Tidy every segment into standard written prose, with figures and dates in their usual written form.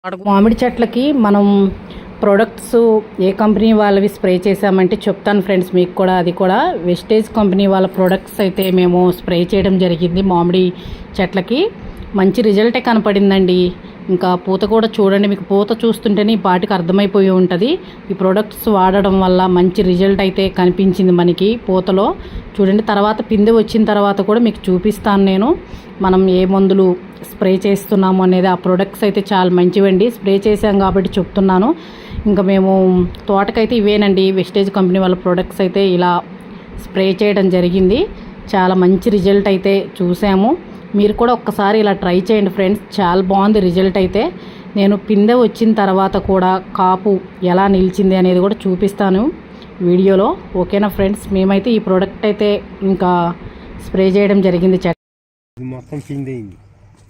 మామిడి చెట్లకి మనం ప్రొడక్ట్స్ ఏ కంపెనీ వాళ్ళవి స్ప్రే చేసామంటే చెప్తాను ఫ్రెండ్స్. మీకు కూడా అది కూడా వెస్టేజ్ కంపెనీ వాళ్ళ ప్రొడక్ట్స్ అయితే మేము స్ప్రే చేయడం జరిగింది. మామిడి చెట్లకి మంచి రిజల్టే కనపడిందండి. ఇంకా పూత కూడా చూడండి, మీకు పూత చూస్తుంటేనే ఈ పాటికి అర్థమైపోయి ఉంటుంది. ఈ ప్రొడక్ట్స్ వాడడం వల్ల మంచి రిజల్ట్ అయితే కనిపించింది మనకి పూతలో. చూడండి, తర్వాత పిందె వచ్చిన తర్వాత కూడా మీకు చూపిస్తాను నేను మనం ఏ మందులు స్ప్రే చేస్తున్నాము అనేది. ఆ ప్రొడక్ట్స్ అయితే చాలా మంచివండి, స్ప్రే చేసాం కాబట్టి చెప్తున్నాను. ఇంకా మేము తోటకైతే ఇవేనండి వెస్టేజ్ కంపెనీ వాళ్ళ ప్రొడక్ట్స్ అయితే ఇలా స్ప్రే చేయడం జరిగింది. చాలా మంచి రిజల్ట్ అయితే చూసాము. మీరు కూడా ఒక్కసారి ఇలా ట్రై చేయండి ఫ్రెండ్స్, చాలా బాగుంది రిజల్ట్ అయితే. నేను పిందె వచ్చిన తర్వాత కూడా కాపు ఎలా నిలిచింది అనేది కూడా చూపిస్తాను వీడియోలో. ఓకేనా ఫ్రెండ్స్, మేమైతే ఈ ప్రోడక్ట్ అయితే ఇంకా స్ప్రే చేయడం జరిగింది. మొత్తం పిందె అయింది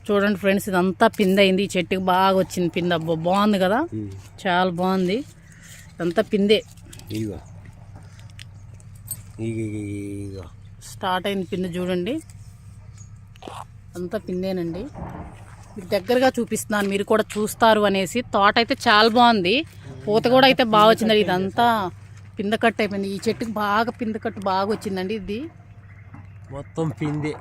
చూడండి ఫ్రెండ్స్, ఇదంతా పిందె అయింది. ఈ చెట్టుకి బాగా వచ్చింది పిందె. బాగుంది కదా, చాలా బాగుంది. ఇదంతా పిందె స్టార్ట్ అయింది పిందె. చూడండి, అంతా పిందేనండి. మీకు దగ్గరగా చూపిస్తున్నాను, మీరు కూడా చూస్తారు అనేసి. తోట అయితే చాలా బాగుంది, పూత కూడా అయితే బాగా వచ్చిందండి. ఇదంతా పిందె కట్టు అయిపోయింది. ఈ చెట్టుకి బాగా పిందె కట్టు బాగా వచ్చిందండి. ఇది మొత్తం పిందె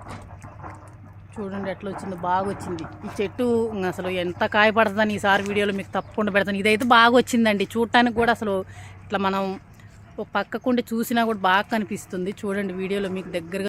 చూడండి ఎట్లా వచ్చిందో, బాగా వచ్చింది. ఈ చెట్టు అసలు ఎంత కాయపడుతుందని ఈసారి వీడియోలో మీకు తప్పకుండా పెడతాను. ఇదైతే బాగా వచ్చిందండి, చూడటానికి కూడా అసలు ఇట్లా మనం ఒక పక్కకుండి చూసినా కూడా బాగా కనిపిస్తుంది. చూడండి వీడియోలో మీకు దగ్గరగా